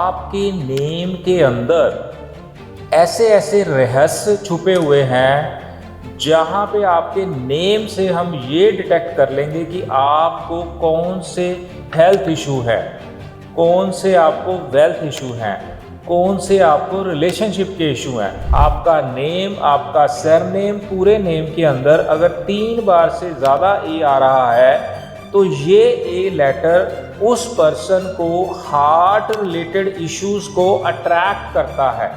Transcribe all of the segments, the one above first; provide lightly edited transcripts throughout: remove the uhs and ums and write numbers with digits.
आपके नेम के अंदर ऐसे ऐसे रहस्य छुपे हुए हैं जहाँ पे आपके नेम से हम ये डिटेक्ट कर लेंगे कि आपको कौन से हेल्थ इशू है, कौन से आपको वेल्थ इशू हैं, कौन से आपको रिलेशनशिप के इशू हैं। आपका नेम, आपका सरनेम, पूरे नेम के अंदर अगर 3 बार से ज़्यादा ए आ रहा है तो ये ए लेटर उस पर्सन को हार्ट रिलेटेड इश्यूज को अट्रैक्ट करता है।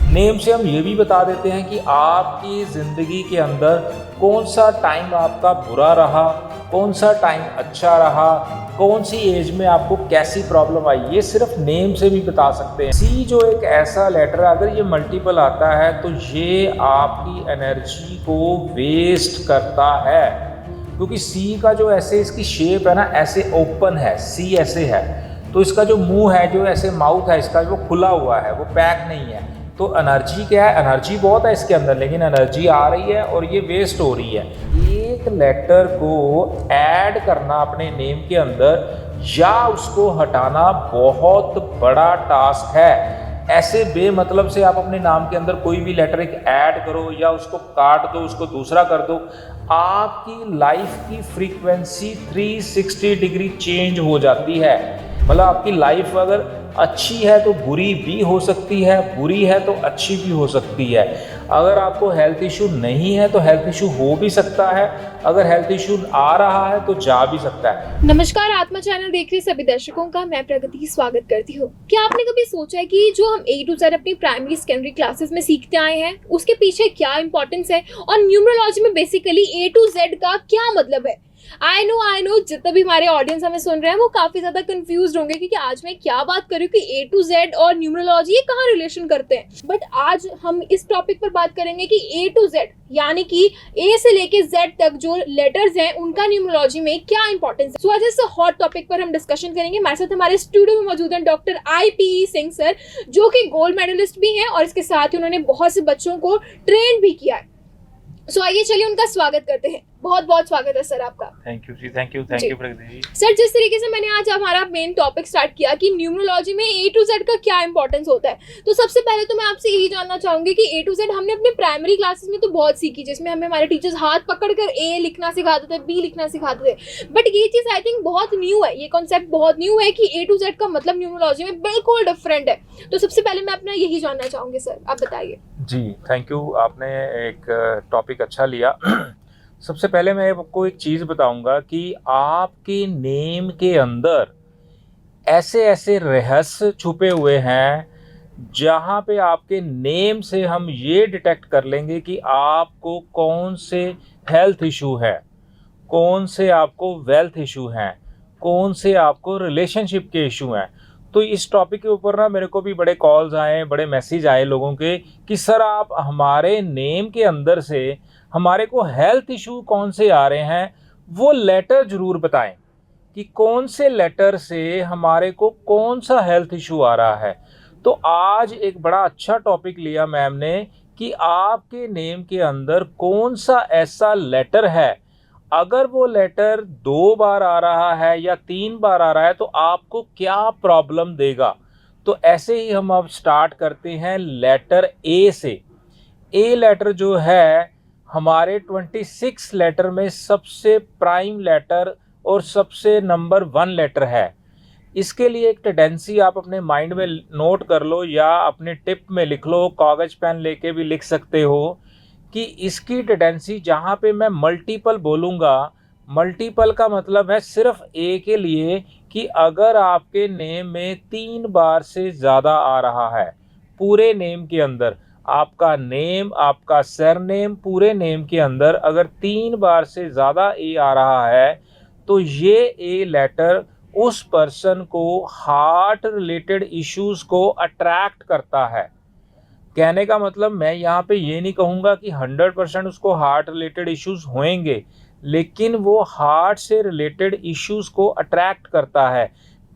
नेम से हम ये भी बता देते हैं कि आपकी ज़िंदगी के अंदर कौन सा टाइम आपका बुरा रहा, कौन सा टाइम अच्छा रहा, कौन सी एज में आपको कैसी प्रॉब्लम आई, ये सिर्फ नेम से भी बता सकते हैं। सी जो एक ऐसा लेटर है, अगर ये मल्टीपल आता है तो ये आपकी एनर्जी को वेस्ट करता है, क्योंकि सी का जो ऐसे इसकी शेप है ना, ऐसे ओपन है, सी ऐसे है, तो इसका जो मुंह है, जो ऐसे माउथ है इसका, वो खुला हुआ है, वो पैक नहीं है। तो एनर्जी क्या है, एनर्जी बहुत है इसके अंदर, लेकिन एनर्जी आ रही है और ये वेस्ट हो रही है। एक लेटर को ऐड करना अपने नेम के अंदर या उसको हटाना बहुत बड़ा टास्क है। ऐसे बेमतलब से आप अपने नाम के अंदर कोई भी लेटर एक ऐड करो या उसको काट दो, उसको दूसरा कर दो, आपकी लाइफ की फ्रीक्वेंसी 360 डिग्री चेंज हो जाती है। मतलब आपकी लाइफ अगर अच्छी है तो बुरी भी हो सकती है, बुरी है तो अच्छी भी हो सकती है। अगर आपको हेल्थ इशू नहीं है तो हेल्थ इशू हो भी सकता है, अगर हेल्थ इशू आ रहा है तो जा भी सकता है। नमस्कार, आत्मा चैनल देख रहे सभी दर्शकों का मैं प्रगति स्वागत करती हूँ। क्या आपने कभी सोचा है कि जो हम A to Z अपनी प्राइमरी सेकेंडरी क्लासेस में सीखते आए हैं उसके पीछे क्या इंपॉर्टेंस है, और न्यूमरोलॉजी में बेसिकली A to Z का क्या मतलब है। आई नो जितने भी हमारे ऑडियंस हमें सुन रहे हैं वो काफी ज्यादा कंफ्यूज होंगे कि आज मैं क्या बात कर रही हूँ कि A to Z और न्यूमरोलॉजी ये कहाँ रिलेशन करते हैं। बट आज हम इस टॉपिक पर बात करेंगे कि A to Z यानी कि A से लेके Z तक जो लेटर्स हैं उनका न्यूमरोलॉजी में क्या इंपॉर्टेंस है। सो आज इस हॉट टॉपिक पर हम डिस्कशन करेंगे। हमारे साथ हमारे स्टूडियो में मौजूद हैं डॉक्टर IPE सिंह सर, जो कि गोल्ड मेडलिस्ट भी हैं और इसके साथ ही उन्होंने बहुत से बच्चों को ट्रेन भी किया है। सो आइए चलिए उनका स्वागत करते हैं। बहुत बहुत स्वागत है सर आपका। Thank you ji, thank you Pragati ji. Sir, जिस तरीके से मैंने आज हमारा मेन टॉपिक स्टार्ट किया कि न्यूमरोलॉजी में A to Z का क्या इंपॉर्टेंस होता है, तो सबसे पहले तो मैं आपसे यही जानना चाहूंगी कि A to Z हमने अपने प्राइमरी क्लासेस में तो बहुत सीखी, जिसमें हमें हमारे टीचर्स हाथ पकड़कर A लिखना सिखाते थे, B लिखना सिखाते थे। बट ये चीज आई थिंक बहुत न्यू है, ये कॉन्सेप्ट बहुत न्यू है कि A to Z का मतलब न्यूमरोलॉजी में बिल्कुल डिफरेंट है। तो सबसे पहले मैं अपना यही जानना चाहूंगी सर, आप बताइए। जी थैंक यू, आपने एक टॉपिक अच्छा लिया। सबसे पहले मैं आपको एक चीज़ बताऊंगा कि आपके नेम के अंदर ऐसे ऐसे रहस्य छुपे हुए हैं जहाँ पे आपके नेम से हम ये डिटेक्ट कर लेंगे कि आपको कौन से हेल्थ इशू है, कौन से आपको वेल्थ इशू हैं, कौन से आपको रिलेशनशिप के इशू हैं। तो इस टॉपिक के ऊपर ना मेरे को भी बड़े कॉल्स आए, बड़े मैसेज आए लोगों के कि सर आप हमारे नेम के अंदर से हमारे को हेल्थ इशू कौन से आ रहे हैं वो लेटर ज़रूर बताएं कि कौन से लेटर से हमारे को कौन सा हेल्थ इशू आ रहा है। तो आज एक बड़ा अच्छा टॉपिक लिया मैम ने कि आपके नेम के अंदर कौन सा ऐसा लेटर है, अगर वो लेटर 2 बार आ रहा है या 3 बार आ रहा है तो आपको क्या प्रॉब्लम देगा। तो ऐसे ही हम अब स्टार्ट करते हैं लेटर ए से। ए लेटर जो है हमारे 26 लेटर में सबसे प्राइम लेटर और सबसे नंबर 1 लेटर है। इसके लिए एक टेंडेंसी आप अपने माइंड में नोट कर लो या अपने टिप में लिख लो, कागज़ पेन लेके भी लिख सकते हो कि इसकी टेंडेंसी जहाँ पे मैं मल्टीपल बोलूँगा, मल्टीपल का मतलब है सिर्फ ए के लिए कि अगर आपके नेम में 3 बार से ज़्यादा आ रहा है, पूरे नेम के अंदर आपका नेम, आपका सरनेम, पूरे नेम के अंदर अगर 3 बार से ज़्यादा ए आ रहा है तो ये ए लेटर उस पर्सन को हार्ट रिलेटेड इश्यूज को अट्रैक्ट करता है। कहने का मतलब मैं यहाँ पे ये नहीं कहूँगा कि 100% उसको हार्ट रिलेटेड इश्यूज होंगे, लेकिन वो हार्ट से रिलेटेड इश्यूज को अट्रैक्ट करता है।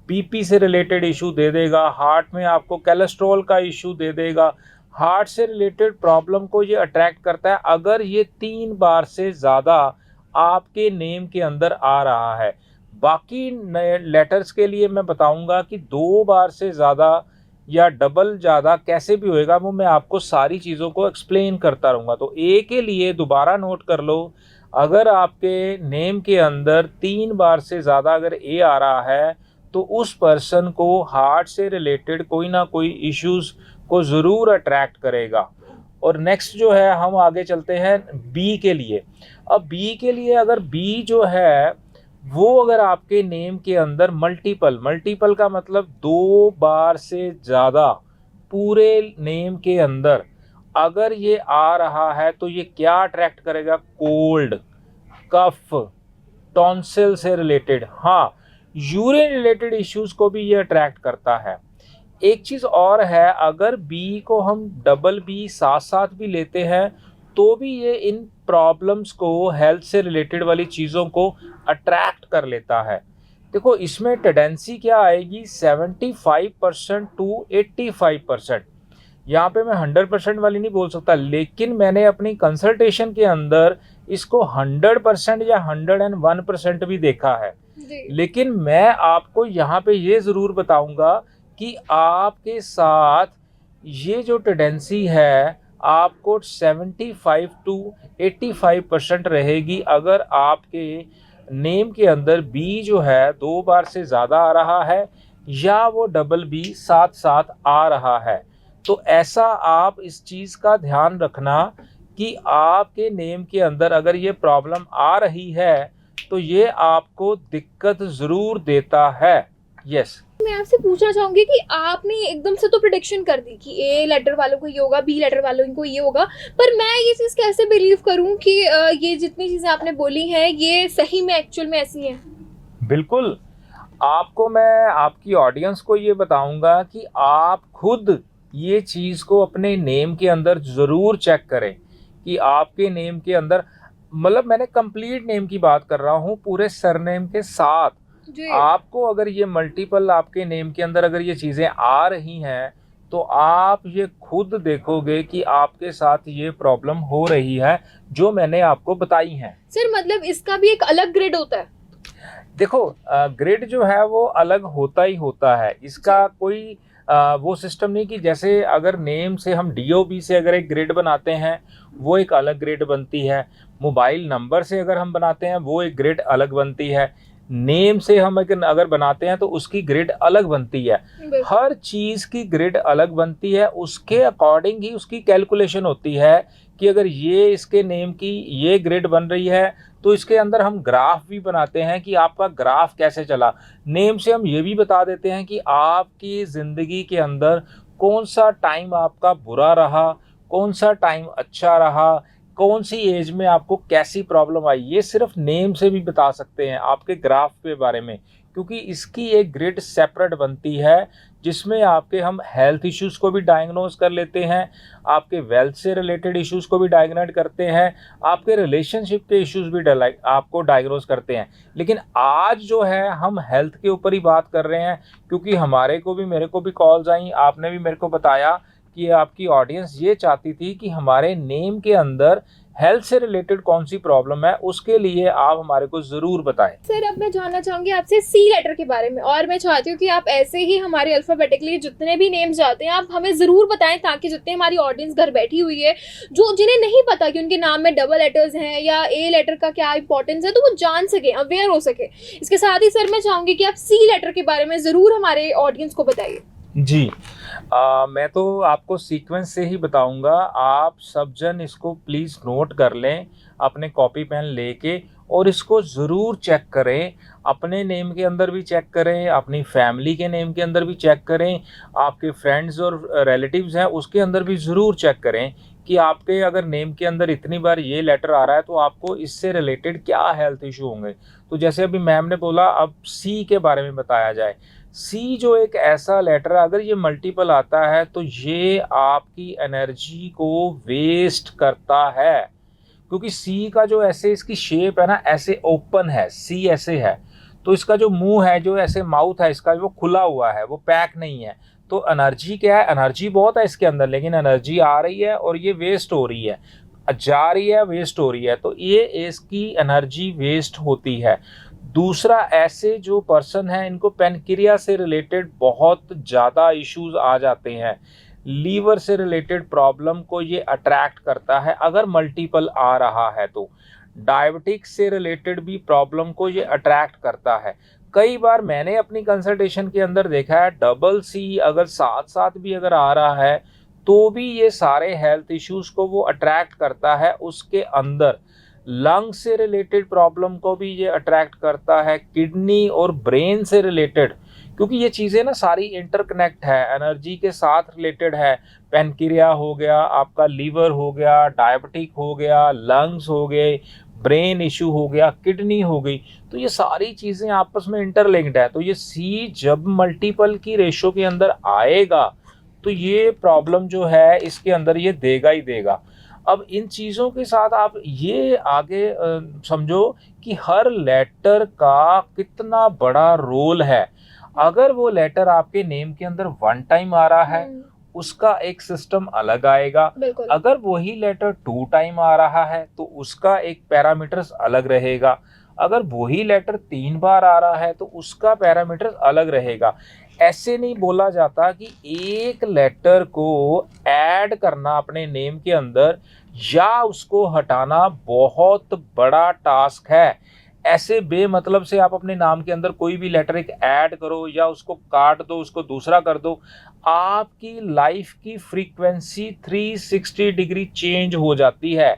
बीपी से रिलेटेड इशू दे देगा, हार्ट में आपको कोलेस्ट्रॉल का इशू दे देगा, हार्ट से रिलेटेड प्रॉब्लम को ये अट्रैक्ट करता है अगर ये 3 बार से ज़्यादा आपके नेम के अंदर आ रहा है। बाकी लेटर्स के लिए मैं बताऊंगा कि 2 बार से ज़्यादा या डबल ज़्यादा कैसे भी होएगा, वो मैं आपको सारी चीज़ों को एक्सप्लेन करता रहूँगा। तो ए के लिए दोबारा नोट कर लो, अगर आपके नेम के अंदर 3 बार से ज़्यादा अगर ए आ रहा है तो उस पर्सन को हार्ट से रिलेटेड कोई ना कोई इश्यूज़ को ज़रूर अट्रैक्ट करेगा। और नेक्स्ट जो है हम आगे चलते हैं बी के लिए। अब बी के लिए अगर बी जो है वो अगर आपके नेम के अंदर मल्टीपल का मतलब 2 बार से ज़्यादा पूरे नेम के अंदर अगर ये आ रहा है तो ये क्या अट्रैक्ट करेगा? कोल्ड, कफ, टॉन्सिल से रिलेटेड, हाँ यूरिन रिलेटेड इश्यूज को भी ये अट्रैक्ट करता है। एक चीज़ और है, अगर बी को हम डबल बी साथ साथ भी लेते हैं तो भी ये इन प्रॉब्लम्स को, हेल्थ से रिलेटेड वाली चीज़ों को अट्रैक्ट कर लेता है। देखो इसमें टेंडेंसी क्या आएगी, 75% टू 85%। यहाँ पे मैं 100% वाली नहीं बोल सकता, लेकिन मैंने अपनी कंसल्टेशन के अंदर इसको 100% या 101% भी देखा है। लेकिन मैं आपको यहाँ पे ये ज़रूर बताऊँगा कि आपके साथ ये जो टेंडेंसी है आपको 75 टू 85% रहेगी अगर आपके नेम के अंदर बी जो है 2 बार से ज़्यादा आ रहा है या वो डबल बी साथ साथ आ रहा है। तो ऐसा आप इस चीज़ का ध्यान रखना कि आपके नेम के अंदर अगर ये प्रॉब्लम आ रही है तो ये आपको दिक्कत ज़रूर देता है। यस, मैं आपसे पूछना चाहूंगी कि आपने एकदम से तो प्रिडिक्शन कर दी कि ए लेटर वालों को ये होगा, बी लेटर वालों को ये होगा, पर मैं ये चीज़ कैसे बिलीव करूं कि ये जितनी चीज़ें आपने बोली हैं ये सही में एक्चुअल में ऐसी हैं? बिल्कुल, आपको मैं आपकी ऑडियंस को ये बताऊंगा कि आप खुद ये चीज़ को अपने नेम के अंदर ज़रूर चेक करें कि आपके नेम के अंदर, मतलब मैंने कंप्लीट नेम की बात कर रहा हूँ पूरे सरनेम के साथ। आपको अगर ये मल्टीपल आपके नेम के अंदर अगर ये चीज़ें आ रही हैं तो आप ये खुद देखोगे कि आपके साथ ये प्रॉब्लम हो रही है जो मैंने आपको बताई हैं। सर मतलब इसका भी एक अलग ग्रेड होता है? देखो ग्रेड जो है वो अलग होता ही होता है, इसका कोई वो सिस्टम नहीं कि जैसे अगर नेम से हम DOB से अगर एक ग्रेड बनाते हैं वो एक अलग ग्रेड बनती है, मोबाइल नंबर से अगर हम बनाते हैं वो एक ग्रेड अलग बनती है, नेम से हम अगर बनाते हैं तो उसकी ग्रेड अलग बनती है। हर चीज़ की ग्रेड अलग बनती है, उसके अकॉर्डिंग ही उसकी कैलकुलेशन होती है कि अगर ये इसके नेम की ये ग्रेड बन रही है तो इसके अंदर हम ग्राफ भी बनाते हैं कि आपका ग्राफ कैसे चला। नेम से हम ये भी बता देते हैं कि आपकी ज़िंदगी के अंदर कौन सा टाइम आपका बुरा रहा, कौन सा टाइम अच्छा रहा, कौन सी एज में आपको कैसी प्रॉब्लम आई, ये सिर्फ नेम से भी बता सकते हैं आपके ग्राफ के बारे में, क्योंकि इसकी एक ग्रिड सेपरेट बनती है जिसमें आपके हम हेल्थ इश्यूज़ को भी डायग्नोज कर लेते हैं, आपके वेल्थ से रिलेटेड इश्यूज़ को भी डायग्नोज करते हैं, आपके रिलेशनशिप के इश्यूज़ भी आपको डायग्नोज करते हैं। लेकिन आज जो है हम हेल्थ के ऊपर ही बात कर रहे हैं, क्योंकि मेरे को भी कॉल्स आई, आपने भी मेरे को बताया कि आपकी ऑडियंस ये चाहती थी कि हमारे नेम के अंदर हेल्थ से रिलेटेड कौन सी प्रॉब्लम है, उसके लिए आप हमारे को ज़रूर बताएं। सर अब मैं जानना चाहूँगी आपसे सी लेटर के बारे में, और मैं चाहती हूँ कि आप ऐसे ही हमारे अल्फ़ाबेटिकली जितने भी नेम्स जाते हैं आप हमें ज़रूर बताएं, ताकि जितने हमारी ऑडियंस घर बैठी हुई है जो जिन्हें नहीं पता कि उनके नाम में डबल लेटर्स हैं या ए लेटर का क्या इंपॉर्टेंस है, तो वो जान सकें, अवेयर हो सके। इसके साथ ही सर मैं चाहूँगी कि आप सी लेटर के बारे में ज़रूर हमारे ऑडियंस को बताइए। जी, मैं तो आपको सीक्वेंस से ही बताऊंगा, आप सब जन इसको प्लीज़ नोट कर लें अपने कॉपी पेन लेके, और इसको ज़रूर चेक करें, अपने नेम के अंदर भी चेक करें, अपनी फैमिली के नेम के अंदर भी चेक करें, आपके फ्रेंड्स और रिलेटिव्स हैं उसके अंदर भी ज़रूर चेक करें कि आपके अगर नेम के अंदर इतनी बार ये लेटर आ रहा है तो आपको इससे रिलेटेड क्या हेल्थ इशू होंगे। तो जैसे अभी मैम ने बोला, अब सी के बारे में बताया जाए। सी जो एक ऐसा लेटर है, अगर ये मल्टीपल आता है तो ये आपकी एनर्जी को वेस्ट करता है, क्योंकि सी का जो ऐसे इसकी शेप है ना, ऐसे ओपन है, सी ऐसे है, तो इसका जो मुंह है, जो ऐसे माउथ है इसका, वो खुला हुआ है, वो पैक नहीं है। तो एनर्जी क्या है, एनर्जी बहुत है इसके अंदर, लेकिन एनर्जी आ रही है और ये वेस्ट हो रही है, जा रही है, वेस्ट हो रही है, तो ये इसकी एनर्जी वेस्ट होती है। दूसरा, ऐसे जो पर्सन हैं इनको पेनक्रिया से रिलेटेड बहुत ज़्यादा इश्यूज आ जाते हैं, लीवर से रिलेटेड प्रॉब्लम को ये अट्रैक्ट करता है अगर मल्टीपल आ रहा है तो। डायबिटिक्स से रिलेटेड भी प्रॉब्लम को ये अट्रैक्ट करता है। कई बार मैंने अपनी कंसल्टेशन के अंदर देखा है डबल सी अगर साथ साथ भी अगर आ रहा है तो भी ये सारे हेल्थ इश्यूज को वो अट्रैक्ट करता है उसके अंदर। लंग से रिलेटेड प्रॉब्लम को भी ये अट्रैक्ट करता है, किडनी और ब्रेन से रिलेटेड, क्योंकि ये चीज़ें ना सारी इंटरकनेक्ट है, एनर्जी के साथ रिलेटेड है। पेनक्रिया हो गया, आपका लीवर हो गया, डायबिटिक हो गया, लंग्स हो गए, ब्रेन इशू हो गया, किडनी हो गई, तो ये सारी चीज़ें आपस में इंटरलिंक्ड है। तो ये सी जब मल्टीपल की रेशो के अंदर आएगा तो ये प्रॉब्लम जो है इसके अंदर ये देगा ही देगा। अब इन चीज़ों के साथ आप ये आगे समझो कि हर लेटर का कितना बड़ा रोल है। अगर वो लेटर आपके नेम के अंदर वन टाइम आ रहा है उसका एक सिस्टम अलग आएगा, बिल्कुल। अगर वही लेटर टू टाइम आ रहा है तो उसका एक पैरामीटर्स अलग रहेगा, अगर वही लेटर 3 बार आ रहा है तो उसका पैरामीटर्स अलग रहेगा। ऐसे नहीं बोला जाता कि एक लेटर को ऐड करना अपने नेम के अंदर या उसको हटाना बहुत बड़ा टास्क है। ऐसे बेमतलब से आप अपने नाम के अंदर कोई भी लेटर एक ऐड करो या उसको काट दो, उसको दूसरा कर दो, आपकी लाइफ की फ्रीक्वेंसी 360 डिग्री चेंज हो जाती है।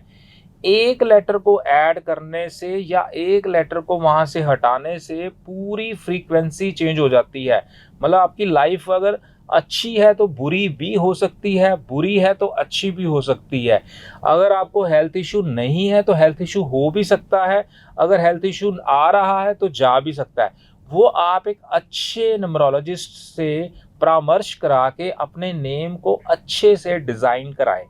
एक लेटर को ऐड करने से या एक लेटर को वहां से हटाने से पूरी फ्रीक्वेंसी चेंज हो जाती है। मतलब आपकी लाइफ अगर अच्छी है तो बुरी भी हो सकती है, बुरी है तो अच्छी भी हो सकती है। अगर आपको हेल्थ इशू नहीं है तो हेल्थ इशू हो भी सकता है, अगर हेल्थ इशू आ रहा है तो जा भी सकता है। वो आप एक अच्छे न्यूमरोलॉजिस्ट से परामर्श करा के अपने नेम को अच्छे से डिज़ाइन कराएं।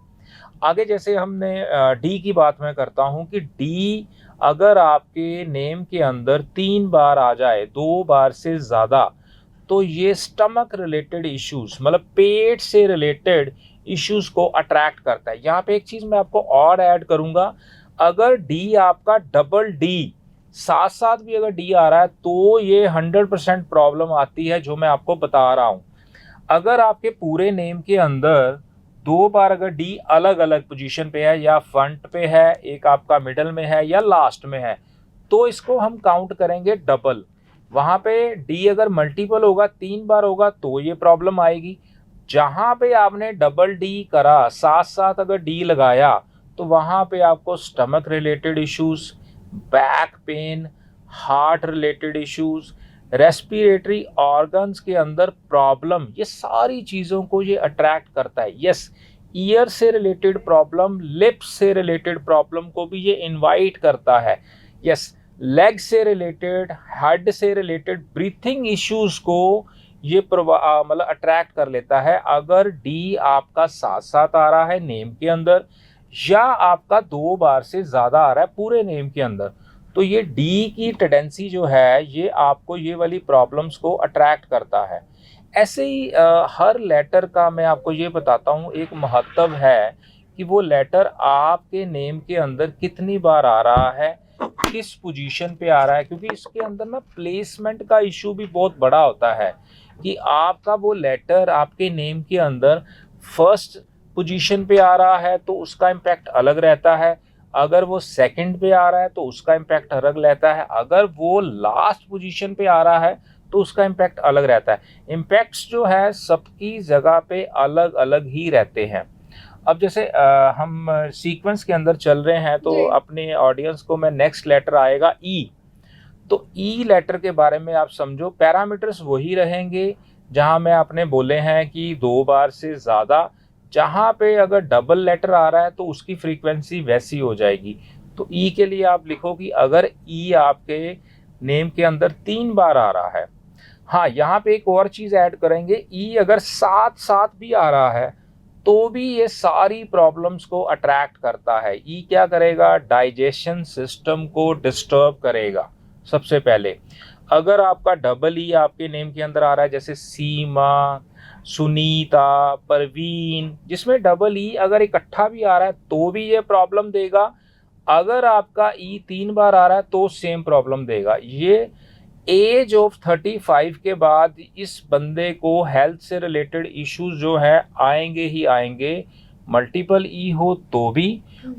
आगे जैसे हमने डी की बात मैं करता हूं कि डी अगर आपके नेम के अंदर 3 बार आ जाए, 2 बार से ज़्यादा, तो ये स्टमक रिलेटेड इश्यूज मतलब पेट से रिलेटेड इश्यूज को अट्रैक्ट करता है। यहाँ पे एक चीज़ मैं आपको और ऐड करूँगा, अगर डी आपका डबल डी साथ साथ भी अगर डी आ रहा है तो ये 100% प्रॉब्लम आती है जो मैं आपको बता रहा हूँ। अगर आपके पूरे नेम के अंदर 2 बार अगर डी अलग अलग पोजीशन पे है या फ्रंट पे है, एक आपका मिडल में है या लास्ट में है, तो इसको हम काउंट करेंगे डबल। वहाँ पे डी अगर मल्टीपल होगा, 3 बार होगा, तो ये प्रॉब्लम आएगी। जहाँ पे आपने डबल डी करा, साथ साथ अगर डी लगाया, तो वहाँ पे आपको stomach related issues, back pain, heart related issues, respiratory organs के अंदर प्रॉब्लम, ये सारी चीज़ों को ये अट्रैक्ट करता है। यस, ईयर से रिलेटेड प्रॉब्लम, लिप्स से रिलेटेड प्रॉब्लम को भी ये इनवाइट करता है। यस, लेग से रिलेटेड, हेड से रिलेटेड, ब्रीथिंग इश्यूज को ये मतलब अट्रैक्ट कर लेता है। अगर डी आपका साथ साथ आ रहा है नेम के अंदर या आपका 2 बार से ज़्यादा आ रहा है पूरे नेम के अंदर, तो ये डी की टेंडेंसी जो है ये आपको ये वाली प्रॉब्लम्स को अट्रैक्ट करता है। ऐसे ही हर लेटर का मैं आपको ये बताता हूँ एक महत्व है कि वो लेटर आपके नेम के अंदर कितनी बार आ रहा है, किस पोजीशन पे आ रहा है, क्योंकि इसके अंदर ना प्लेसमेंट का इशू भी बहुत बड़ा होता है कि आपका वो लेटर आपके नेम के अंदर फर्स्ट पोजीशन पे आ रहा है तो उसका इम्पैक्ट अलग रहता है, अगर वो सेकंड पे आ रहा है तो उसका इम्पैक्ट अलग रहता है, अगर वो लास्ट पोजीशन पे आ रहा है तो उसका इम्पैक्ट अलग रहता है। इम्पैक्ट्स जो है सबकी जगह पे अलग अलग ही रहते हैं। अब जैसे हम सीक्वेंस के अंदर चल रहे हैं तो अपने ऑडियंस को मैं नेक्स्ट लेटर आएगा ई, तो ई लेटर के बारे में आप समझो पैरामीटर्स वही रहेंगे जहां मैं आपने बोले हैं कि 2 बार से ज़्यादा, जहाँ पे अगर डबल लेटर आ रहा है तो उसकी फ्रीक्वेंसी वैसी हो जाएगी। तो ई के लिए आप लिखो कि अगर ई आपके नेम के अंदर 3 बार आ रहा है, हाँ यहाँ पे एक और चीज़ ऐड करेंगे, ई अगर साथ साथ भी आ रहा है तो भी ये सारी प्रॉब्लम्स को अट्रैक्ट करता है। ई क्या करेगा, डाइजेशन सिस्टम को डिस्टर्ब करेगा। सबसे पहले अगर आपका डबल ई आपके नेम के अंदर आ रहा है, जैसे सीमा, सुनीता, परवीन, जिसमें डबल ई अगर इकट्ठा भी आ रहा है तो भी ये प्रॉब्लम देगा। अगर आपका ई 3 बार आ रहा है तो सेम प्रॉब्लम देगा। ये एज ऑफ 35 के बाद इस बंदे को हेल्थ से रिलेटेड इश्यूज जो है आएंगे ही आएंगे। मल्टीपल ई हो तो भी,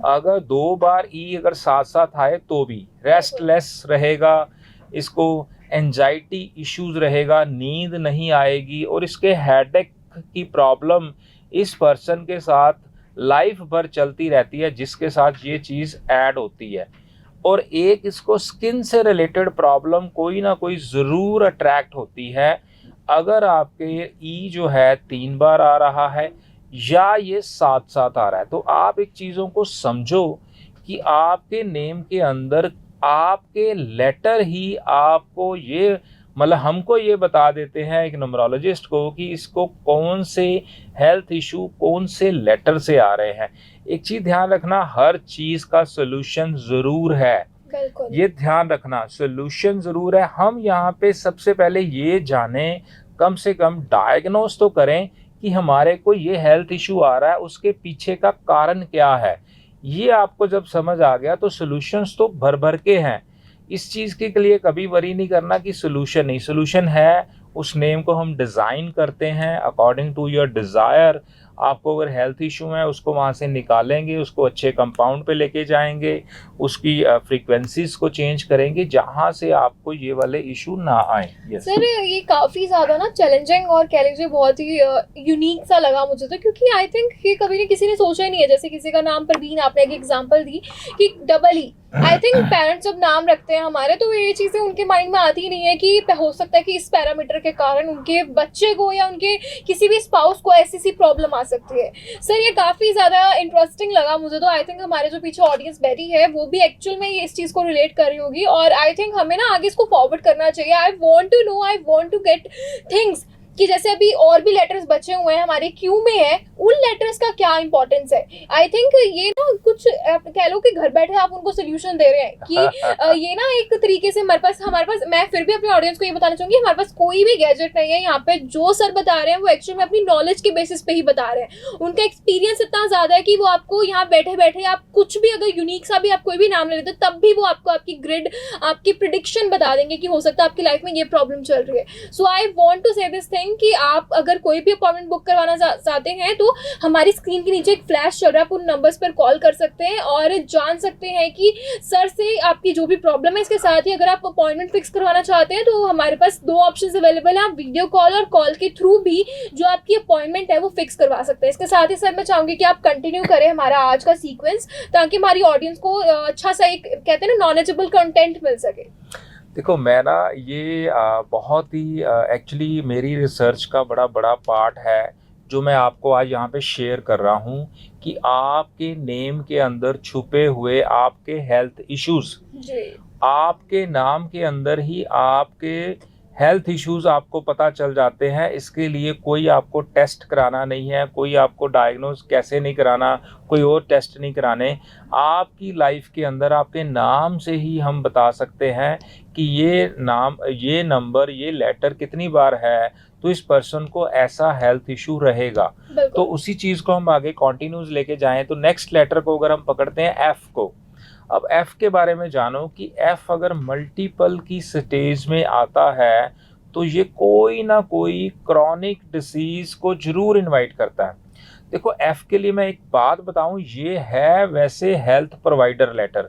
अगर 2 बार ई अगर साथ साथ आए तो भी, रेस्टलेस रहेगा, इसको एंजाइटी इश्यूज रहेगा, नींद नहीं आएगी, और इसके हेडेक की प्रॉब्लम इस पर्सन के साथ लाइफ भर चलती रहती है, जिसके साथ ये चीज़ ऐड होती है। और एक इसको स्किन से रिलेटेड प्रॉब्लम कोई ना कोई ज़रूर अट्रैक्ट होती है। अगर आपके ई जो है 3 बार आ रहा है या ये साथ साथ आ रहा है, तो आप एक चीज़ों को समझो कि आपके नेम के अंदर आपके लेटर ही आपको ये, मतलब हमको ये बता देते हैं एक न्यूमरोलॉजिस्ट को कि इसको कौन से हेल्थ इशू कौन से लेटर से आ रहे हैं। एक चीज़ ध्यान रखना, हर चीज़ का सोल्यूशन ज़रूर है, बिल्कुल। ये ध्यान रखना, सोल्यूशन ज़रूर है। हम यहाँ पे सबसे पहले ये जानें, कम से कम डायग्नोस तो करें कि हमारे को ये हेल्थ इशू आ रहा है, उसके पीछे का कारण क्या है। ये आपको जब समझ आ गया तो सोल्यूशंस तो भर भर के हैं। इस चीज़ के लिए कभी वरी नहीं करना कि सोल्यूशन नहीं, सोल्यूशन है। उस नेम को हम डिज़ाइन करते हैं अकॉर्डिंग टू योर डिज़ायर। आपको अगर हेल्थ इशू है उसको वहाँ से निकालेंगे, उसको अच्छे कंपाउंड पे लेके जाएंगे, उसकी फ्रीक्वेंसीज को चेंज करेंगे जहाँ से आपको ये वाले इशू ना आए। यस सर ये काफ़ी ज़्यादा ना चैलेंजिंग और कह लीजिए बहुत ही यूनिक सा लगा मुझे तो, क्योंकि आई थिंक ये कभी नहीं किसी ने सोचा ही नहीं है। जैसे किसी का नाम परवीन, आपने एक एग्जांपल दी कि double E, I think parents जब नाम रखते हैं हमारे तो ये चीज़ें उनके माइंड में आती ही नहीं है कि हो सकता है कि इस पैरामीटर के कारण उनके बच्चे को या उनके किसी भी स्पाउस को ऐसी सी प्रॉब्लम आ सकती है। सर ये काफ़ी ज़्यादा इंटरेस्टिंग लगा मुझे तो। आई थिंक हमारे जो पीछे ऑडियंस बैठी है वो भी एक्चुअल में ये इस चीज़ को रिलेट कर रही होगी, और आई थिंक हमें ना आगे इसको फॉरवर्ड करना चाहिए। I want to know, I want to get things कि जैसे अभी और भी लेटर्स बचे हुए हैं हमारे क्यू में है, उन लेटर्स का क्या इंपॉर्टेंस है। आई थिंक ये ना कुछ कह लो कि घर बैठे आप उनको सोल्यूशन दे रहे हैं कि ये ना एक तरीके से हमारे पास मैं फिर भी अपने ऑडियंस को ये बताना चाहूंगी, हमारे पास कोई भी गैजेट नहीं है यहाँ पे। जो सर बता रहे हैं वो एक्चुअली में अपनी नॉलेज के बेसिस पे ही बता रहे हैं। उनका एक्सपीरियंस इतना ज्यादा है कि वो आपको यहाँ बैठे बैठे आप कुछ भी अगर यूनिक सा भी आप कोई भी नाम ले लेते तब भी वो आपको आपकी ग्रिड, आपकी प्रिडिक्शन बता देंगे कि हो सकता है आपकी लाइफ में ये प्रॉब्लम चल रही है। सो आई वॉन्ट टू से दिस थिंग कि आप अगर कोई भी अपॉइंटमेंट बुक करवाना चाहते हैं तो हमारी स्क्रीन के नीचे एक फ्लैश चल रहा है, आप उन नंबर्स पर कॉल कर सकते हैं और जान सकते हैं कि सर से आपकी जो भी प्रॉब्लम है। इसके साथ ही अगर आप अपॉइंटमेंट फिक्स करवाना चाहते हैं तो हमारे पास 2 ऑप्शंस अवेलेबल हैं, आप वीडियो कॉल और कॉल के थ्रू भी जो आपकी अपॉइंटमेंट है वो फिक्स करवा सकते हैं। इसके साथ ही सर मैं चाहूंगी कि आप कंटिन्यू करें हमारा आज का सीक्वेंस, ताकि हमारी ऑडियंस को अच्छा सा एक कहते हैं ना नॉलेजेबल कंटेंट मिल सके। देखो मैं ना ये बहुत ही एक्चुअली मेरी रिसर्च का बड़ा पार्ट है जो मैं आपको आज यहाँ पे शेयर कर रहा हूँ कि आपके नेम के अंदर छुपे हुए आपके हेल्थ इश्यूज, आपके नाम के अंदर ही आपके हेल्थ इश्यूज आपको पता चल जाते हैं। इसके लिए कोई आपको टेस्ट कराना नहीं है, कोई आपको डायग्नोज कैसे नहीं कराना, कोई और टेस्ट नहीं कराने। आपकी लाइफ के अंदर आपके नाम से ही हम बता सकते हैं कि ये नाम, ये नंबर, ये लेटर कितनी बार है तो इस पर्सन को ऐसा हेल्थ इशू रहेगा। तो उसी चीज़ को हम आगे कॉन्टिन्यूज लेके जाएं तो नेक्स्ट लेटर को अगर हम पकड़ते हैं एफ को, अब एफ के बारे में जानो कि एफ अगर मल्टीपल की स्टेज में आता है तो ये कोई ना कोई क्रॉनिक डिसीज को जरूर इनवाइट करता है। देखो एफ के लिए मैं एक बात बताऊं, ये है वैसे हेल्थ प्रोवाइडर लेटर,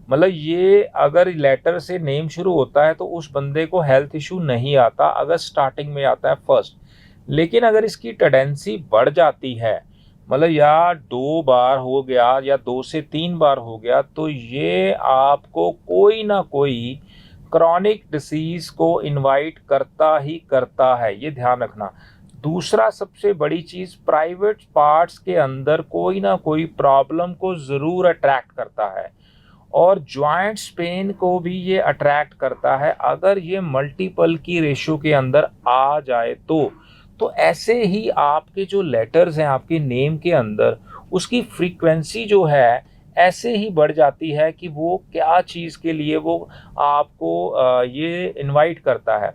मतलब ये अगर लेटर से नेम शुरू होता है तो उस बंदे को हेल्थ इशू नहीं आता अगर स्टार्टिंग में आता है फर्स्ट। लेकिन अगर इसकी टेंडेंसी बढ़ जाती है, मतलब या 2 बार हो गया या 2 से 3 बार हो गया, तो ये आपको कोई ना कोई क्रॉनिक डिसीज को इनवाइट करता ही करता है, ये ध्यान रखना। दूसरा सबसे बड़ी चीज़, प्राइवेट पार्ट्स के अंदर कोई ना कोई प्रॉब्लम को ज़रूर अट्रैक्ट करता है और जॉइंट्स पेन को भी ये अट्रैक्ट करता है अगर ये मल्टीपल की रेशो के अंदर आ जाए तो ऐसे ही आपके जो लेटर्स हैं आपके नेम के अंदर, उसकी फ्रीक्वेंसी जो है ऐसे ही बढ़ जाती है कि वो क्या चीज़ के लिए वो आपको ये इनवाइट करता है।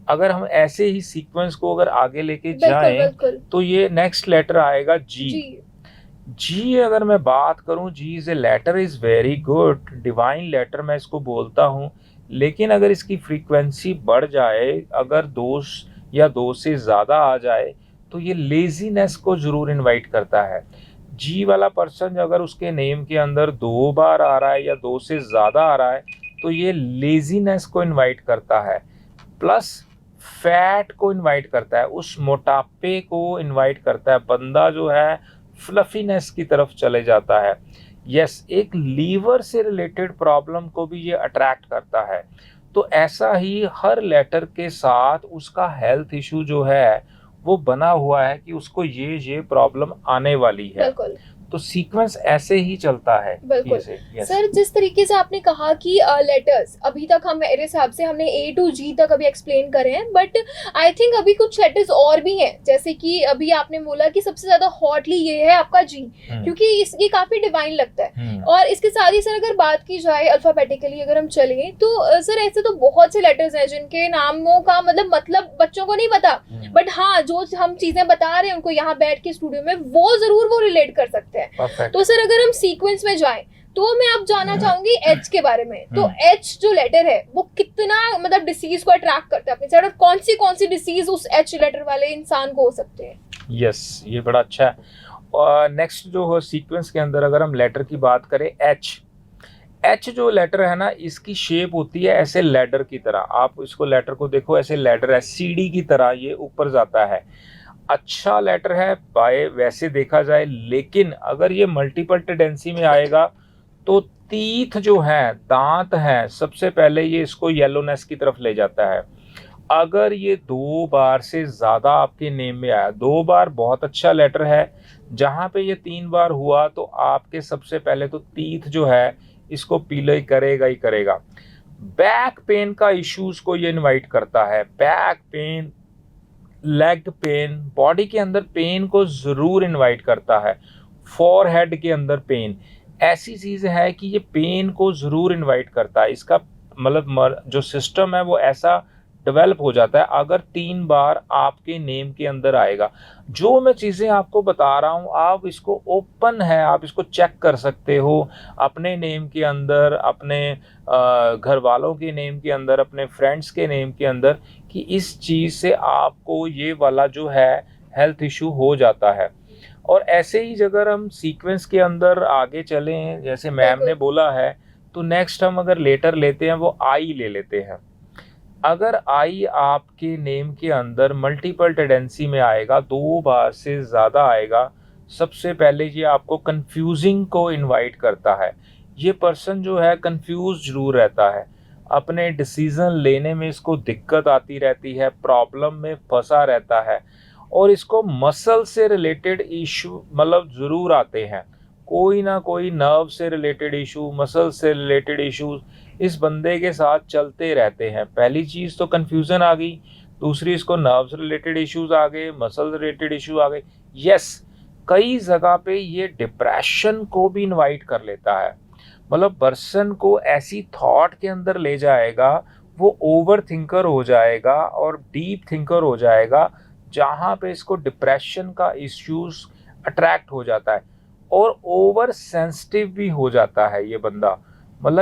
अगर हम ऐसे ही सीक्वेंस को अगर आगे लेके जाएं तो ये नेक्स्ट लेटर आएगा जी। जी अगर मैं बात करूं, G is a letter is very good, divine letter मैं इसको बोलता हूं। लेकिन अगर इसकी फ्रीक्वेंसी बढ़ जाए, अगर दो या दो से ज़्यादा आ जाए, तो ये लेजीनेस को ज़रूर इनवाइट करता है। जी वाला पर्सन अगर उसके नेम के अंदर 2 बार आ रहा है या 2 से ज़्यादा आ रहा है, तो ये लेजीनेस को इनवाइट करता है, प्लस फैट को इनवाइट करता है, उस मोटापे को इनवाइट करता है। बंदा जो है फ्लफीनेस की तरफ चले जाता है। यस, एक लीवर से रिलेटेड प्रॉब्लम को भी ये अट्रैक्ट करता है। तो ऐसा ही हर लेटर के साथ उसका हेल्थ इशू जो है वो बना हुआ है कि उसको ये प्रॉब्लम आने वाली है। बिल्कुल तो सीक्वेंस ऐसे ही चलता है। बिल्कुल। yes. सर जिस तरीके से आपने कहा कि लेटर्स अभी तक हम मेरे हिसाब से हमने A to G तक अभी एक्सप्लेन करे हैं, बट आई थिंक अभी कुछ लेटर्स और भी हैं, जैसे कि अभी आपने बोला कि सबसे ज्यादा हॉटली ये है आपका G, क्योंकि ये काफी डिवाइन लगता है। और इसके साथ ही सर अगर बात की जाए अल्फाबेटिकली अगर हम चलें तो सर ऐसे तो बहुत से लेटर्स हैं जिनके नामों का मतलब बच्चों को नहीं पता, बट हाँ जो हम चीजें बता रहे हैं उनको यहाँ बैठ के स्टूडियो में वो जरूर वो रिलेट कर सकते हैं। Perfect. तो सर अगर हम सीक्वेंस में जाएं तो मैं अब जानना चाहूंगी एच के बारे में। तो एच जो लेटर है वो कितना डिसीज को अट्रैक्ट करता है अपनी साइड, और कौन सी डिसीज उस एच लेटर वाले इंसान को हो सकते हैं? यस, ये बड़ा अच्छा है। और नेक्स्ट जो हो सीक्वेंस के अंदर अगर हम लेटर की बात करें, एच जो लेटर है ना, इसकी शेप होती है ऐसे लैडर की तरह। आप इसको लेटर को देखो, ऐसे लैडर है, सीढ़ी की तरह ये ऊपर जाता है। अच्छा लेटर है बाय वैसे देखा जाए, लेकिन अगर ये मल्टीपल टेंडेंसी में आएगा तो टीथ जो है, दांत हैं, सबसे पहले ये इसको येलोनेस की तरफ ले जाता है। अगर ये 2 बार से ज़्यादा आपके नेम में आया, 2 बार बहुत अच्छा लेटर है, जहाँ पे ये 3 बार हुआ तो आपके सबसे पहले तो टीथ जो है इसको पीले करेगा ही करेगा। बैक पेन का इश्यूज को ये इनवाइट करता है, back pain, leg pain, body के अंदर पेन को ज़रूर इनवाइट करता है। फॉरहेड के अंदर पेन ऐसी चीज़ है कि ये पेन को ज़रूर इनवाइट करता है। इसका जो सिस्टम है वो ऐसा डेवलप हो जाता है अगर 3 बार आपके नेम के अंदर आएगा। जो मैं चीज़ें आपको बता रहा हूँ, आप इसको ओपन है, आप इसको चेक कर सकते हो अपने नेम के अंदर, अपने घर वालों के नेम के अंदर, अपने फ्रेंड्स के नेम के अंदर, कि इस चीज़ से आपको ये वाला जो है हेल्थ इशू हो जाता है। और ऐसे ही अगर हम सीक्वेंस के अंदर आगे चलें, जैसे मैम ने बोला है, तो नेक्स्ट हम अगर लेटर लेते हैं वो आई ले लेते हैं। अगर आई आपके नेम के अंदर मल्टीपल टेंडेंसी में आएगा, 2 बार से ज़्यादा आएगा, सबसे पहले ये आपको कंफ्यूजिंग को इनवाइट करता है। ये पर्सन जो है कंफ्यूज जरूर रहता है, अपने डिसीज़न लेने में इसको दिक्कत आती रहती है, प्रॉब्लम में फंसा रहता है, और इसको मसल से रिलेटेड इशू ज़रूर आते हैं। कोई ना कोई नर्व से रिलेटेड इशू, मसल से रिलेटेड इश्यूज इस बंदे के साथ चलते रहते हैं। पहली चीज़ तो कन्फ्यूज़न आ गई, दूसरी इसको नर्व्स रिलेटेड इश्यूज आ गए, मसल रिलेटेड इशू आ गए। यस, कई जगह पे ये डिप्रेशन को भी इनवाइट कर लेता है। पर्सन को ऐसी थॉट के अंदर ले जाएगा, वो ओवर थिंकर हो जाएगा और डीप थिंकर हो जाएगा, जहाँ पे इसको डिप्रेशन का इश्यूज अट्रैक्ट हो जाता है। और ओवर सेंसिटिव भी हो जाता है ये बंदा,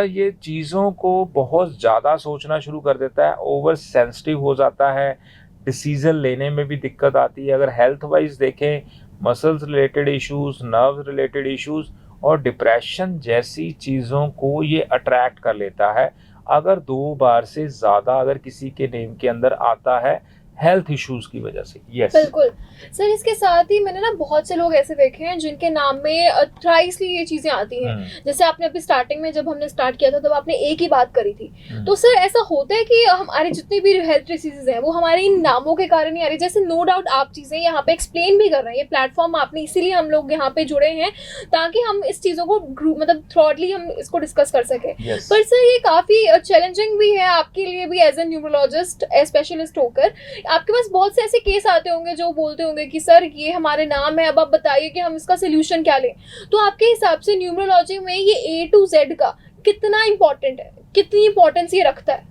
ये चीज़ों को बहुत ज़्यादा सोचना शुरू कर देता है, ओवर सेंसिटिव हो जाता है, डिसीज़न लेने में भी दिक्कत आती है। अगर हेल्थ वाइज देखें, muscles related issues, nerves related issues और डिप्रेशन जैसी चीज़ों को ये अट्रैक्ट कर लेता है अगर 2 बार से ज़्यादा अगर किसी के नेम के अंदर आता है हेल्थ इश्यूज की वजह से। यस, बिल्कुल सर। इसके साथ ही मैंने ना बहुत से लोग ऐसे देखे हैं जिनके नाम में थ्राइसली ये चीजें आती हैं। जैसे आपने अभी स्टार्टिंग में जब हमने स्टार्ट किया था तब आपने एक ही बात करी थी। तो सर ऐसा होता है कि हमारे जितनी भी हेल्थ डिसीजेज हैं वो हमारे इन नामों के कारण ही आ रही है। जैसे नो डाउट आप चीजें यहाँ पे एक्सप्लेन भी कर रहे हैं, ये प्लेटफॉर्म आपने इसीलिए हम लोग यहाँ पे जुड़े हैं ताकि हम इस चीजों को थ्रॉडली हम इसको डिस्कस कर सके। पर सर ये काफी चैलेंजिंग भी है आपके लिए भी एज ए न्यूरोलॉजिस्ट स्पेशलिस्ट होकर। आपके पास बहुत से ऐसे केस आते होंगे जो बोलते होंगे कि सर ये हमारे नाम है, अब आप बताइए कि हम इसका सोल्यूशन क्या लें। तो आपके हिसाब से न्यूमरोलॉजी में ये A to Z का कितना इम्पोर्टेंट है, कितनी इम्पोर्टेंस ये रखता है?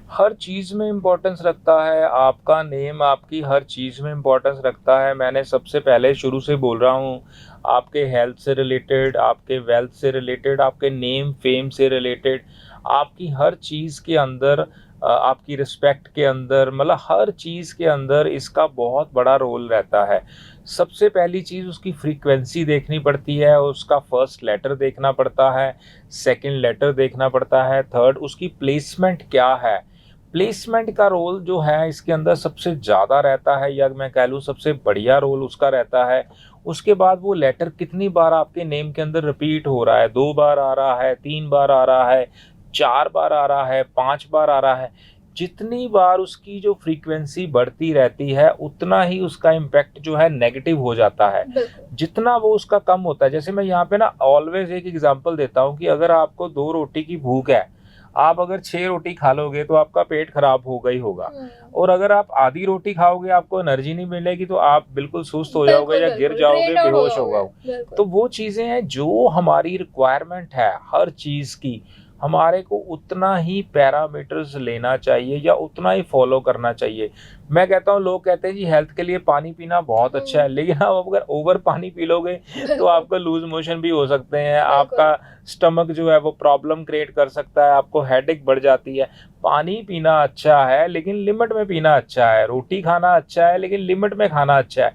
हर चीज़ में इम्पोर्टेंस रखता है, आपका नेम आपकी हर चीज़ में इम्पोर्टेंस रखता है। मैंने सबसे पहले शुरू से बोल रहा हूँ, आपके हेल्थ से रिलेटेड, आपके वेल्थ से रिलेटेड, आपके नेम फेम से रिलेटेड, आपकी हर चीज़ के अंदर आपकी रिस्पेक्ट के अंदर, मतलब हर चीज़ के अंदर इसका बहुत बड़ा रोल रहता है। सबसे पहली चीज़ उसकी फ्रीक्वेंसी देखनी पड़ती है, उसका फर्स्ट लेटर देखना पड़ता है, सेकंड लेटर देखना पड़ता है, थर्ड उसकी प्लेसमेंट क्या है। प्लेसमेंट का रोल जो है इसके अंदर सबसे ज़्यादा रहता है, या मैं कह लूँ सबसे बढ़िया रोल उसका रहता है। उसके बाद वो लेटर कितनी बार आपके नेम के अंदर रिपीट हो रहा है, 2 बार आ रहा है, 3 बार आ रहा है, 4 बार आ रहा है, 5 बार आ रहा है। जितनी बार उसकी जो फ्रीक्वेंसी बढ़ती रहती है, उतना ही उसका इम्पैक्ट जो है नेगेटिव हो जाता है। जितना वो उसका कम होता है, जैसे मैं यहाँ पे ना ऑलवेज एक एग्जांपल देता हूँ कि अगर आपको 2 रोटी की भूख है, आप अगर 6 रोटी खा लोगे तो आपका पेट खराब होगा ही होगा। और अगर आप आधी रोटी खाओगे, आपको एनर्जी नहीं मिलेगी, तो आप बिल्कुल सुस्त हो जाओगे या गिर जाओगे, बेहोश हो जाओगे। तो वो चीज़ें हैं जो हमारी रिक्वायरमेंट है हर चीज़ की, हमारे को उतना ही पैरामीटर्स लेना चाहिए या उतना ही फॉलो करना चाहिए। मैं कहता हूँ, लोग कहते हैं जी हेल्थ के लिए पानी पीना बहुत अच्छा है, लेकिन आप अगर ओवर पानी पी लोगे तो आपको लूज मोशन भी हो सकते हैं, आपका स्टमक जो है वो प्रॉब्लम क्रिएट कर सकता है, आपको हेडेक बढ़ जाती है। पानी पीना अच्छा है लेकिन लिमिट में पीना अच्छा है, रोटी खाना अच्छा है लेकिन लिमिट में खाना अच्छा है।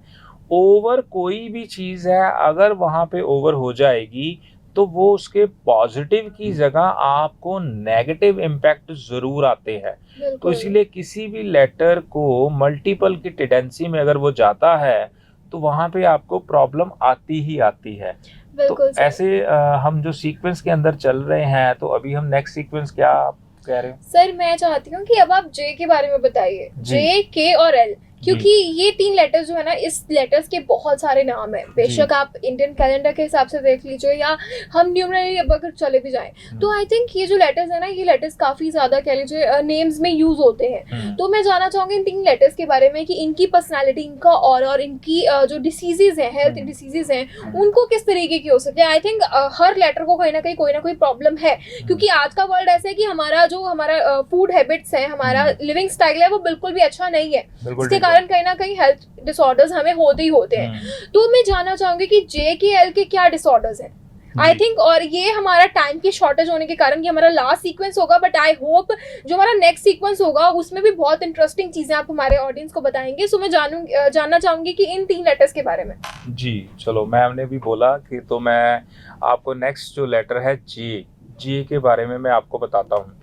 ओवर कोई भी चीज़ है, अगर वहाँ पे ओवर हो जाएगी तो वो उसके पॉजिटिव की जगह आपको नेगेटिव इम्पैक्ट ज़रूर आते हैं। तो इसीलिए किसी भी लेटर को मल्टीपल की टेंडेंसी में अगर वो जाता है तो वहाँ पे आपको प्रॉब्लम आती ही आती है। तो ऐसे हम जो सीक्वेंस के अंदर चल रहे हैं, तो अभी हम नेक्स्ट सीक्वेंस क्या आप कह रहे हो? सर मैं चाहती हूँ कि अब आप जे के बारे में बताइए, जे, के और एल, क्योंकि ये 3 लेटर्स जो है ना, इस लेटर्स के बहुत सारे नाम है। बेशक आप इंडियन कैलेंडर के हिसाब से देख लीजिए या हम न्यूमरली अगर चले भी जाएं, तो आई थिंक ये जो लेटर्स है ना, ये लेटर्स काफ़ी ज़्यादा कह लीजिए नेम्स में यूज़ होते हैं। तो मैं जानना चाहूँगी इन 3 लेटर्स के बारे में कि इनकी पर्सनैलिटी, इनका और इनकी जो डिसीजेज हैं, हेल्थ डिसीजेज हैं, उनको किस तरीके की हो सकती है। आई थिंक हर लेटर को कहीं ना कोई प्रॉब्लम है, क्योंकि आज का वर्ल्ड ऐसा है कि हमारा फूड हैबिट्स है, हमारा लिविंग स्टाइल है, वो बिल्कुल भी अच्छा नहीं है, जिसके कारण कहीं ना कहीं हेल्थ डिसऑर्डर्स हमें होते ही होते हैं। तो मैं जानना चाहूंगी कि जे के एल के क्या डिसऑर्डर्स हैं आई थिंक, और ये हमारा टाइम की शॉर्टेज होने के कारण ये हमारा लास्ट सीक्वेंस होगा, बट आई होप जो हमारा नेक्स्ट सीक्वेंस होगा उसमें भी बहुत इंटरेस्टिंग चीजें आप हमारे ऑडियंस को बताएंगे। सो मैं जानना चाहूंगी कि इन 3 लेटर्स के बारे में। जी चलो, मैम ने भी बोला कि, तो मैं आपको नेक्स्ट जो लेटर है जे के बारे में मैं आपको बताता हूँ।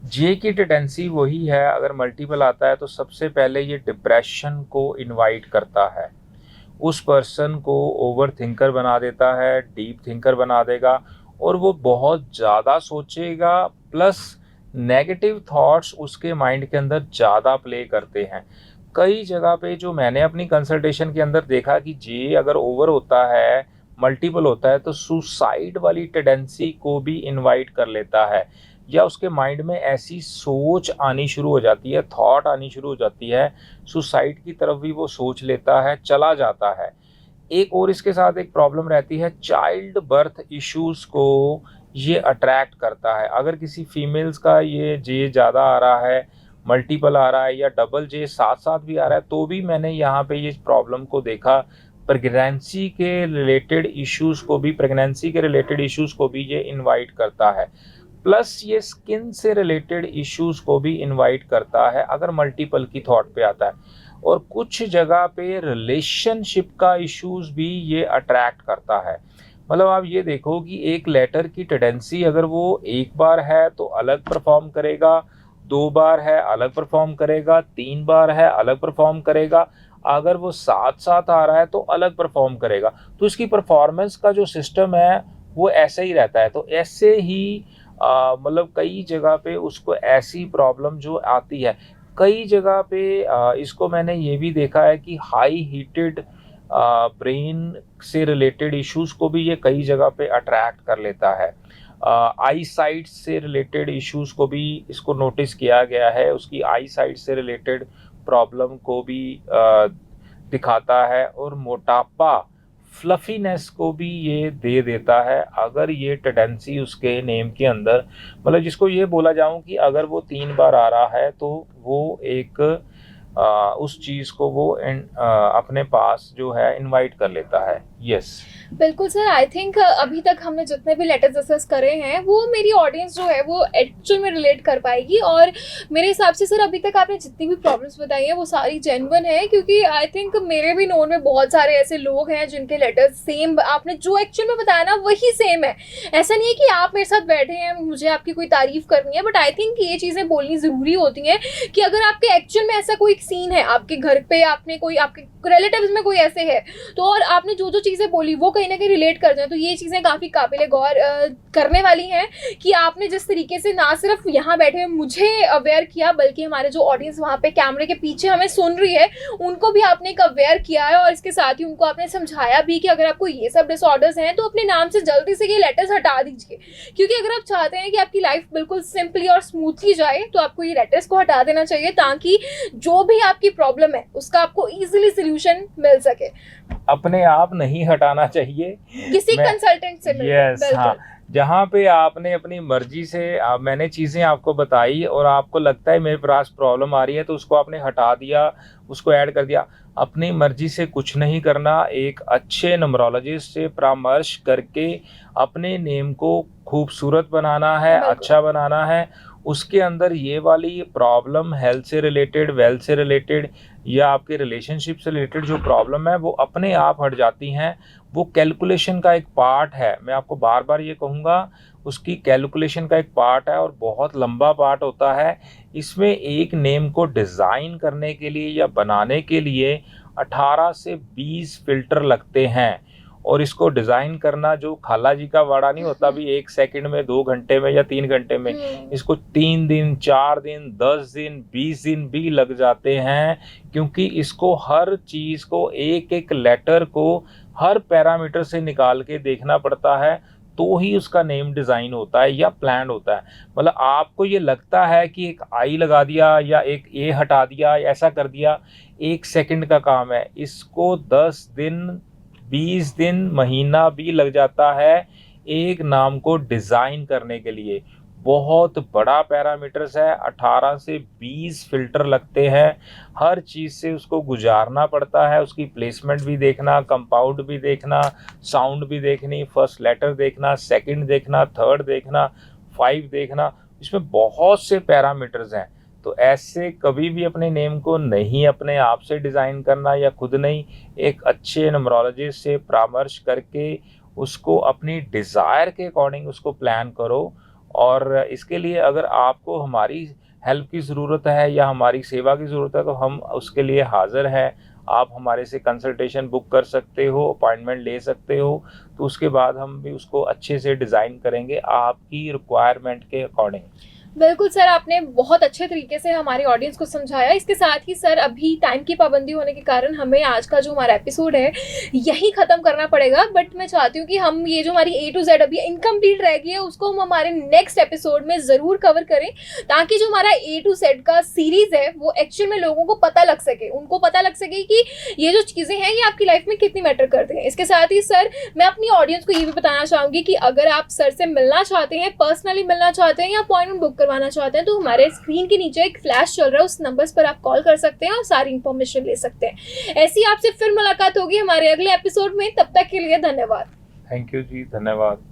जे की टेंडेंसी वही है, अगर मल्टीपल आता है तो सबसे पहले ये डिप्रेशन को इनवाइट करता है, उस पर्सन को ओवर थिंकर बना देता है, डीप थिंकर बना देगा, और वो बहुत ज़्यादा सोचेगा, प्लस नेगेटिव थॉट्स उसके माइंड के अंदर ज़्यादा प्ले करते हैं। कई जगह पे जो मैंने अपनी कंसल्टेशन के अंदर देखा कि जे अगर ओवर होता है, मल्टीपल होता है, तो सुसाइड वाली टेंडेंसी को भी इनवाइट कर लेता है, या उसके माइंड में ऐसी सोच आनी शुरू हो जाती है, थॉट आनी शुरू हो जाती है, सुसाइड की तरफ भी वो सोच लेता है, चला जाता है। एक और इसके साथ एक प्रॉब्लम रहती है, चाइल्ड बर्थ इश्यूज़ को ये अट्रैक्ट करता है। अगर किसी फीमेल्स का ये जे ज़्यादा आ रहा है, मल्टीपल आ रहा है, या डबल जे साथ साथ भी आ रहा है, तो भी मैंने यहाँ पे ये प्रॉब्लम को देखा। प्रेगनेंसी के रिलेटेड इश्यूज़ को भी ये इनवाइट करता है, प्लस ये स्किन से रिलेटेड इश्यूज़ को भी इनवाइट करता है अगर मल्टीपल की थॉट पे आता है। और कुछ जगह पे रिलेशनशिप का इश्यूज़ भी ये अट्रैक्ट करता है। मतलब आप ये देखो कि एक लेटर की टेंडेंसी अगर वो एक बार है तो अलग परफॉर्म करेगा, 2 बार है अलग परफॉर्म करेगा, 3 बार है अलग परफॉर्म करेगा, अगर वो साथ साथ आ रहा है तो अलग परफॉर्म करेगा। तो इसकी परफॉर्मेंस का जो सिस्टम है वो ऐसे ही रहता है। तो ऐसे ही मतलब कई जगह पे उसको ऐसी प्रॉब्लम जो आती है, कई जगह पे इसको मैंने ये भी देखा है कि हाई हीटेड ब्रेन से रिलेटेड इश्यूज़ को भी ये कई जगह पे अट्रैक्ट कर लेता है। आई साइट से रिलेटेड इश्यूज़ को भी इसको नोटिस किया गया है, उसकी आई साइट से रिलेटेड प्रॉब्लम को भी दिखाता है। और मोटापा, फ्लफीनेस को भी ये दे देता है। अगर ये टेंडेंसी उसके नेम के अंदर, मतलब जिसको ये बोला जाऊं कि अगर वो 3 बार आ रहा है तो वो एक उस चीज़ को वो अपने पास जो है इनवाइट कर लेता है। यस बिल्कुल सर, आई थिंक अभी तक हमने जितने भी लेटर्स डिस्कस करे हैं वो मेरी ऑडियंस जो है वो एक्चुअल में रिलेट कर पाएगी। और मेरे हिसाब से सर अभी तक आपने जितनी भी प्रॉब्लम्स बताई हैं वो सारी जेन्युइन है, क्योंकि आई थिंक मेरे भी नोन में बहुत सारे ऐसे लोग हैं जिनके लेटर्स सेम आपने जो एक्चुअल में बताया ना वही सेम है। ऐसा नहीं है कि आप मेरे साथ बैठे हैं मुझे आपकी कोई तारीफ करनी है, बट आई थिंक ये चीज़ें बोलनी ज़रूरी होती हैं कि अगर आपके एक्चुअल में ऐसा कोई सीन है आपके घर पे, आपने कोई आपके रिलेटिव्स में कोई ऐसे है तो और आपने जो जो चीज़ें बोली वो कहीं ना कहीं रिलेट कर जाए, तो ये चीज़ें काफ़ी काबिल गौर करने वाली हैं कि आपने जिस तरीके से ना सिर्फ यहाँ बैठे हुए मुझे अवेयर किया बल्कि हमारे जो ऑडियंस वहाँ पे कैमरे के पीछे हमें सुन रही है उनको भी आपने एक अवेयर किया है। और इसके साथ ही उनको आपने समझाया भी कि अगर आपको ये सब डिसऑर्डर्स हैं तो अपने नाम से जल्दी से ये लेटर्स हटा दीजिए, क्योंकि अगर आप चाहते हैं कि आपकी लाइफ बिल्कुल सिंपली और स्मूथली जाए तो आपको ये लेटर्स को हटा देना चाहिए ताकि जो भी आपकी प्रॉब्लम है उसका आपको ईजिली सोल्यूशन मिल सके। अपने आप नहीं हटाना चाहिए, किसी कंसल्टेंट से मिलकर। यस हाँ, जहाँ पे आपने अपनी मर्जी से मैंने चीज़ें आपको बताई और आपको लगता है मेरे पास प्रॉब्लम आ रही है तो उसको आपने हटा दिया, उसको ऐड कर दिया। अपनी मर्जी से कुछ नहीं करना, एक अच्छे न्यूमरोलॉजिस्ट से परामर्श करके अपने नेम को खूबसूरत बनाना है, अच्छा बनाना है। उसके अंदर ये वाली प्रॉब्लम हेल्थ से रिलेटेड, वेल्थ से रिलेटेड या आपके रिलेशनशिप से रिलेटेड जो प्रॉब्लम है वो अपने आप हट जाती हैं। वो कैलकुलेशन का एक पार्ट है, मैं आपको बार बार ये कहूँगा, उसकी कैलकुलेशन का एक पार्ट है और बहुत लंबा पार्ट होता है। इसमें एक नेम को डिज़ाइन करने के लिए या बनाने के लिए 18 से 20 फिल्टर लगते हैं। और इसको डिज़ाइन करना जो खाला जी का वाड़ा नहीं होता भी 1 सेकंड में, 2 घंटे में या 3 घंटे में, इसको 3 दिन, 4 दिन, 10 दिन, 20 दिन भी लग जाते हैं, क्योंकि इसको हर चीज़ को एक एक लेटर को हर पैरामीटर से निकाल के देखना पड़ता है तो ही उसका नेम डिज़ाइन होता है या प्लान होता है। मतलब आपको ये लगता है कि एक आई लगा दिया या एक ए हटा दिया, ऐसा कर दिया, 1 सेकंड का काम है। इसको 10 दिन, 20 दिन, महीना भी लग जाता है एक नाम को डिज़ाइन करने के लिए। बहुत बड़ा पैरामीटर्स है, 18 से 20 फिल्टर लगते हैं, हर चीज़ से उसको गुजारना पड़ता है। उसकी प्लेसमेंट भी देखना, कंपाउंड भी देखना, साउंड भी देखनी, फर्स्ट लेटर देखना, सेकंड देखना, थर्ड देखना, 5 देखना, इसमें बहुत से पैरामीटर्स हैं। तो ऐसे कभी भी अपने नेम को नहीं अपने आप से डिज़ाइन करना या खुद नहीं, एक अच्छे न्यूमरोलॉजिस्ट से परामर्श करके उसको अपनी डिज़ायर के अकॉर्डिंग उसको प्लान करो। और इसके लिए अगर आपको हमारी हेल्प की ज़रूरत है या हमारी सेवा की ज़रूरत है तो हम उसके लिए हाज़िर हैं। आप हमारे से कंसल्टेशन बुक कर सकते हो, अपॉइंटमेंट ले सकते हो, तो उसके बाद हम भी उसको अच्छे से डिज़ाइन करेंगे आपकी रिक्वायरमेंट के अकॉर्डिंग। बिल्कुल सर, आपने बहुत अच्छे तरीके से हमारी ऑडियंस को समझाया। इसके साथ ही सर अभी टाइम की पाबंदी होने के कारण हमें आज का जो हमारा एपिसोड है यही ख़त्म करना पड़ेगा, बट मैं चाहती हूँ कि हम ये जो हमारी A to Z अभी इनकम्प्लीट रह गई है उसको हम हमारे नेक्स्ट एपिसोड में ज़रूर कवर करें, ताकि जो हमारा A to Z का सीरीज़ है वो एक्चुअल में लोगों को पता लग सके, उनको पता लग सके कि ये जो चीज़ें हैं ये आपकी लाइफ में कितनी मैटर करती हैं। इसके साथ ही सर मैं अपनी ऑडियंस को ये भी बताना चाहूँगी कि अगर आप सर से मिलना चाहते हैं, पर्सनली मिलना चाहते हैं या अपॉइंटमेंट बुक करवाना चाहते हैं तो हमारे स्क्रीन के नीचे एक फ्लैश चल रहा है, उस नंबर्स पर आप कॉल कर सकते हैं और सारी इंफॉर्मेशन ले सकते हैं। ऐसी आपसे फिर मुलाकात होगी हमारे अगले एपिसोड में, तब तक के लिए धन्यवाद। थैंक यू जी, धन्यवाद।